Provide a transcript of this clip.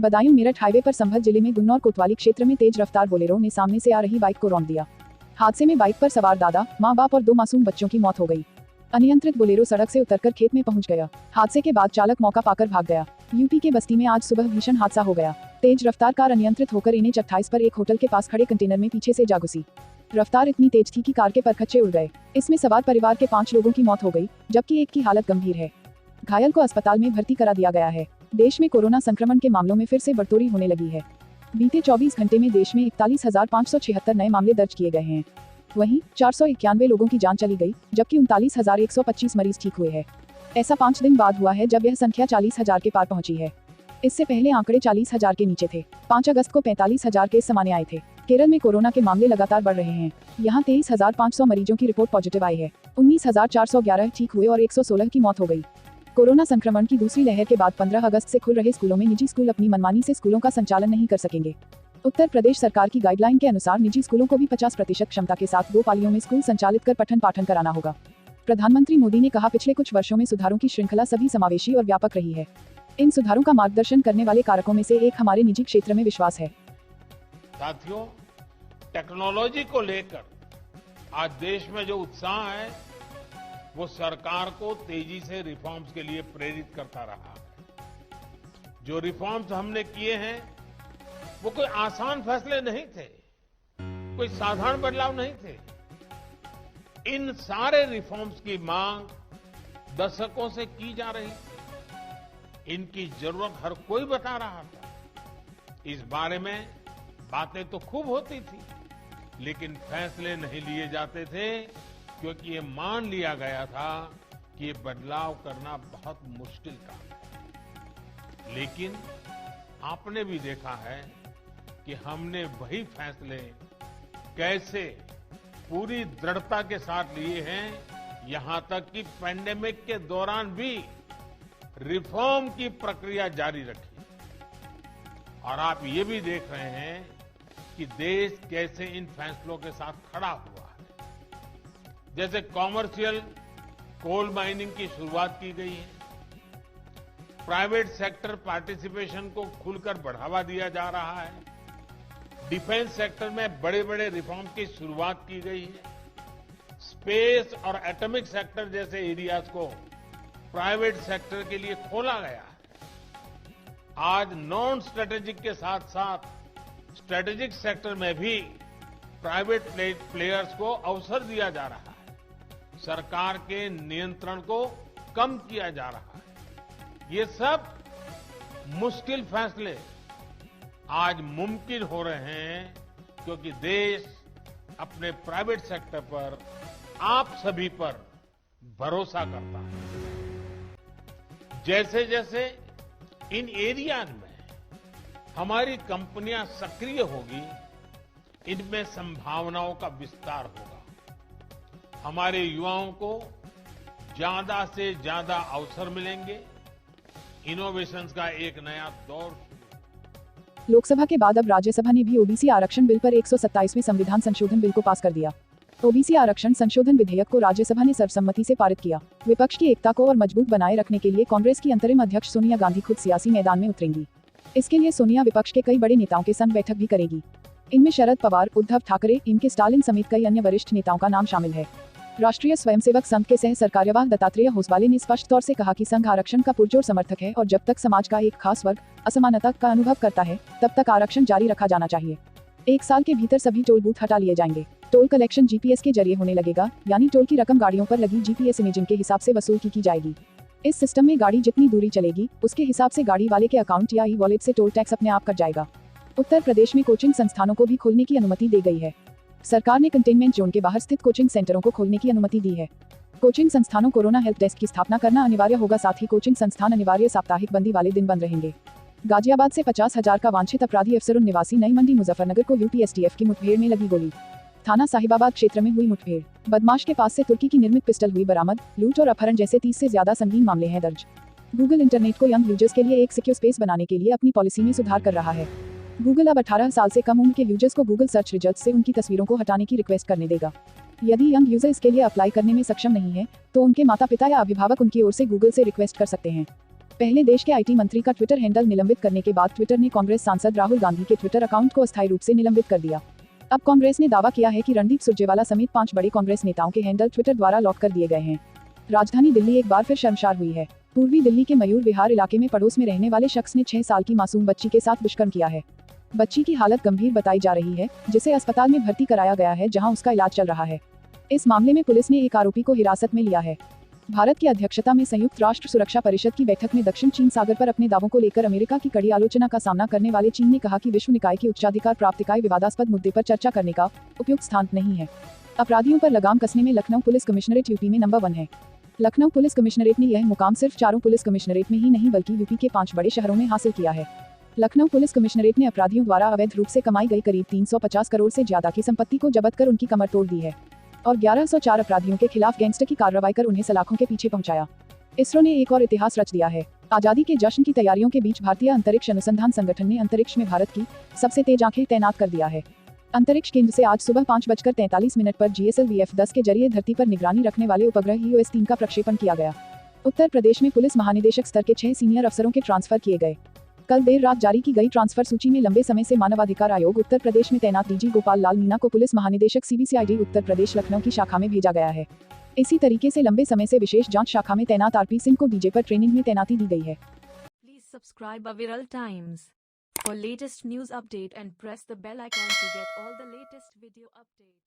Badaun Meerut highway पर संभल जिले में गुन्नौर कोतवाली क्षेत्र में तेज रफ्तार बोलेरो ने सामने से आ रही बाइक को रौंद दिया। हादसे में बाइक पर सवार दादा, मां बाप और 2 मासूम बच्चों की मौत हो गई। अनियंत्रित बोलेरो सड़क से उतरकर खेत में पहुंच गया। हादसे के बाद चालक मौका पाकर भाग गया। यूपी के बस्ती में आज सुबह भीषण हादसा हो गया। तेज रफ्तार कार अनियंत्रित होकर NH 28 पर एक होटल के पास खड़े कंटेनर में पीछे से जा घुसी। रफ्तार इतनी तेज थी कि कार के परखच्चे उड़ गए। इसमें सवार परिवार के 5 लोगों की मौत हो गई, जबकि एक की हालत गंभीर है। घायल को अस्पताल में भर्ती करा दिया गया है। देश में कोरोना संक्रमण के मामलों में फिर से बढ़ोतरी होने लगी है। बीते 24 घंटे में देश में 41,576 नए मामले दर्ज किए गए हैं। वहीं 491 लोगों की जान चली गई, जबकि 39,125 मरीज ठीक हुए हैं। ऐसा 5 दिन बाद हुआ है जब यह संख्या 40,000 के पार पहुंची है। इससे पहले आंकड़े 40,000 के नीचे थे। 5 अगस्त को 45,000 केस सामने आए थे। केरल में कोरोना के मामले लगातार बढ़ रहे हैं। यहां 23,500 मरीजों की रिपोर्ट पॉजिटिव आई है। 19,411 ठीक हुए और 116 की मौत हो गई। कोरोना संक्रमण की दूसरी लहर के बाद 15 अगस्त से खुल रहे स्कूलों में निजी स्कूल अपनी मनमानी से स्कूलों का संचालन नहीं कर सकेंगे। उत्तर प्रदेश सरकार की गाइडलाइन के अनुसार निजी स्कूलों को भी 50% क्षमता के साथ 2 पालियों में स्कूल संचालित कर पठन पाठन कराना होगा। प्रधानमंत्री मोदी ने कहा, पिछले कुछ वर्षों में सुधारों की श्रृंखला सभी समावेशी और व्यापक रही है। इन सुधारों का मार्गदर्शन करने वाले कारकों में से एक हमारे निजी क्षेत्र में विश्वास है। साथियों, टेक्नोलॉजी को लेकर आज देश में जो उत्साह है वो सरकार को तेजी से रिफॉर्म्स के लिए प्रेरित करता रहा है। जो रिफॉर्म्स हमने किए हैं वो कोई आसान फैसले नहीं थे, कोई साधारण बदलाव नहीं थे। इन सारे रिफॉर्म्स की मांग दशकों से की जा रही थी। इनकी जरूरत हर कोई बता रहा था। इस बारे में बातें तो खूब होती थी, लेकिन फैसले नहीं लिए जाते थे क्योंकि ये मान लिया गया था कि ये बदलाव करना बहुत मुश्किल काम है। लेकिन आपने भी देखा है कि हमने वही फैसले कैसे पूरी दृढ़ता के साथ लिए हैं, यहां तक कि पैंडेमिक के दौरान भी रिफॉर्म की प्रक्रिया जारी रखी। और आप ये भी देख रहे हैं कि देश कैसे इन फैसलों के साथ खड़ा हुआ है। जैसे कॉमर्शियल कोल माइनिंग की शुरुआत की गई है, प्राइवेट सेक्टर पार्टिसिपेशन को खुलकर बढ़ावा दिया जा रहा है, डिफेंस सेक्टर में बड़े बड़े रिफॉर्म की शुरुआत की गई है, स्पेस और एटॉमिक सेक्टर जैसे एरियाज को प्राइवेट सेक्टर के लिए खोला गया है। आज नॉन स्ट्रेटेजिक के साथ साथ स्ट्रेटेजिक सेक्टर में भी प्राइवेट प्लेयर्स को अवसर दिया जा रहा है। सरकार के नियंत्रण को कम किया जा रहा है। ये सब मुश्किल फैसले आज मुमकिन हो रहे हैं क्योंकि देश अपने प्राइवेट सेक्टर पर, आप सभी पर भरोसा करता है। जैसे जैसे इन एरियाज में हमारी कंपनियां सक्रिय होगी, इनमें संभावनाओं का विस्तार होगा। हमारे युवाओं को ज्यादा से ज्यादा अवसर मिलेंगे। इनोवेशंस का एक नया दौर। लोकसभा के बाद अब राज्यसभा ने भी ओबीसी आरक्षण बिल पर 127वें संविधान संशोधन बिल को पास कर दिया। ओबीसी आरक्षण संशोधन विधेयक को राज्यसभा ने सर्वसम्मति से पारित किया। विपक्ष की एकता को और मजबूत बनाए रखने के लिए कांग्रेस की अंतरिम अध्यक्ष सोनिया गांधी खुद सियासी मैदान में उतरेंगी। इसके लिए सोनिया विपक्ष के कई बड़े नेताओं के संग बैठक भी करेगी। इनमें शरद पवार, उद्धव ठाकरे, इनके स्टालिन समेत कई अन्य वरिष्ठ नेताओं का नाम शामिल है। राष्ट्रीय स्वयंसेवक संघ के सह सरकार्यवाह दत्तात्रेय होसवाले ने स्पष्ट तौर से कहा कि संघ आरक्षण का पुरजोर समर्थक है और जब तक समाज का एक खास वर्ग असमानता का अनुभव करता है, तब तक आरक्षण जारी रखा जाना चाहिए। 1 साल के भीतर सभी टोल बूथ हटा लिए जाएंगे। टोल कलेक्शन जीपीएस के जरिए होने लगेगा, यानी टोल की रकम गाड़ियों पर लगी जीपीएस इमेजिंग के हिसाब से वसूल की जाएगी। इस सिस्टम में गाड़ी जितनी दूरी चलेगी, उसके हिसाब से गाड़ी वाले के अकाउंट या ई वॉलेट से टोल टैक्स अपने आप कट जाएगा। उत्तर प्रदेश में कोचिंग संस्थानों को भी खोलने की अनुमति दी गई है। सरकार ने कंटेनमेंट जोन के बाहर स्थित कोचिंग सेंटरों को खोलने की अनुमति दी है। कोचिंग संस्थानों कोरोना हेल्प डेस्क की स्थापना करना अनिवार्य होगा, साथ ही कोचिंग संस्थान अनिवार्य साप्ताहिक बंदी वाले दिन बंद रहेंगे। गाजियाबाद से 50,000 का वांछित अपराधी अफसरुन निवासी नई मंडी मुजफ्फरनगर को यूपीएसटीएफ की मुठभेड़ में लगी गोली। थाना साहिबाबाद क्षेत्र में हुई मुठभेड़। बदमाश के पास से तुर्की की निर्मित पिस्टल हुई बरामद। लूट और अपहरण जैसे 30 से ज्यादा संगीन मामले हैं दर्ज। गूगल इंटरनेट को यंग यूजर्स के लिए एक सिक्योर स्पेस बनाने के लिए अपनी पॉलिसी में सुधार कर रहा है। गूगल अब 18 साल से कम उम्र के यूजर्स को गूगल सर्च रिजल्ट से उनकी तस्वीरों को हटाने की रिक्वेस्ट करने देगा। यदि यंग यूजर इसके लिए अप्लाई करने में सक्षम नहीं है, तो उनके माता पिता या अभिभावक उनकी ओर से गूगल से रिक्वेस्ट कर सकते हैं। पहले देश के आईटी मंत्री का ट्विटर हैंडल निलंबित करने के बाद ट्विटर ने कांग्रेस सांसद राहुल गांधी के ट्विटर अकाउंट को अस्थायी रूप से निलंबित कर दिया। अब कांग्रेस ने दावा किया है कि रणदीप सुरजेवाला समेत 5 बड़े कांग्रेस नेताओं के हैंडल ट्विटर द्वारा लॉक कर दिए गए हैं। राजधानी दिल्ली एक बार फिर शर्मसार हुई है। पूर्वी दिल्ली के मयूर विहार इलाके में पड़ोस में रहने वाले शख्स ने 6 साल की मासूम बच्ची के साथ दुष्कर्म किया है। बच्ची की हालत गंभीर बताई जा रही है, जिसे अस्पताल में भर्ती कराया गया है, जहां उसका इलाज चल रहा है। इस मामले में पुलिस ने एक आरोपी को हिरासत में लिया है। भारत की अध्यक्षता में संयुक्त राष्ट्र सुरक्षा परिषद की बैठक में दक्षिण चीन सागर पर अपने दावों को लेकर अमेरिका की कड़ी आलोचना का सामना करने वाले चीन ने कहा कि विश्व निकाय की उच्चाधिकार प्राप्त इकाई विवादास्पद मुद्दे पर चर्चा करने का उपयुक्त स्थान नहीं है। अपराधियों पर लगाम कसने में लखनऊ पुलिस कमिश्नरेट यूपी में नंबर 1 है। लखनऊ पुलिस कमिश्नरेट ने यह मुकाम सिर्फ 4 पुलिस कमिश्नरेट में ही नहीं बल्कि यूपी के 5 बड़े शहरों में हासिल किया है। लखनऊ पुलिस कमिश्नरेट ने अपराधियों द्वारा अवैध रूप से कमाई गई करीब 350 करोड़ से ज्यादा की संपत्ति को जब्त कर उनकी कमर तोड़ दी है और 1104 अपराधियों के खिलाफ गैंगस्टर की कार्रवाई कर उन्हें सलाखों के पीछे पहुंचाया। इसरो ने एक और इतिहास रच दिया है। आजादी के जश्न की तैयारियों के बीच भारतीय अंतरिक्ष अनुसंधान संगठन ने अंतरिक्ष में भारत की सबसे तेज आंखें तैनात कर दिया है। अंतरिक्ष केंद्र से आज सुबह 5:43 पर GSLV-F10 के जरिए धरती पर निगरानी रखने वाले उपग्रह EOS-3 का प्रक्षेपण किया गया। उत्तर प्रदेश में पुलिस महानिदेशक स्तर के 6 सीनियर अफसरों के ट्रांसफर किए गए। कल देर रात जारी की गई ट्रांसफर सूची में लंबे समय से मानवाधिकार आयोग उत्तर प्रदेश में तैनात DG गोपाल लाल मीणा को पुलिस महानिदेशक CBCID उत्तर प्रदेश लखनऊ की शाखा में भेजा गया है। इसी तरीके से लंबे समय से विशेष जांच शाखा में तैनात RP सिंह को DJ पर ट्रेनिंग में तैनाती दी गई है। Please subscribe Aviral Times for latest news update and press the bell icon to get all the latest video updates.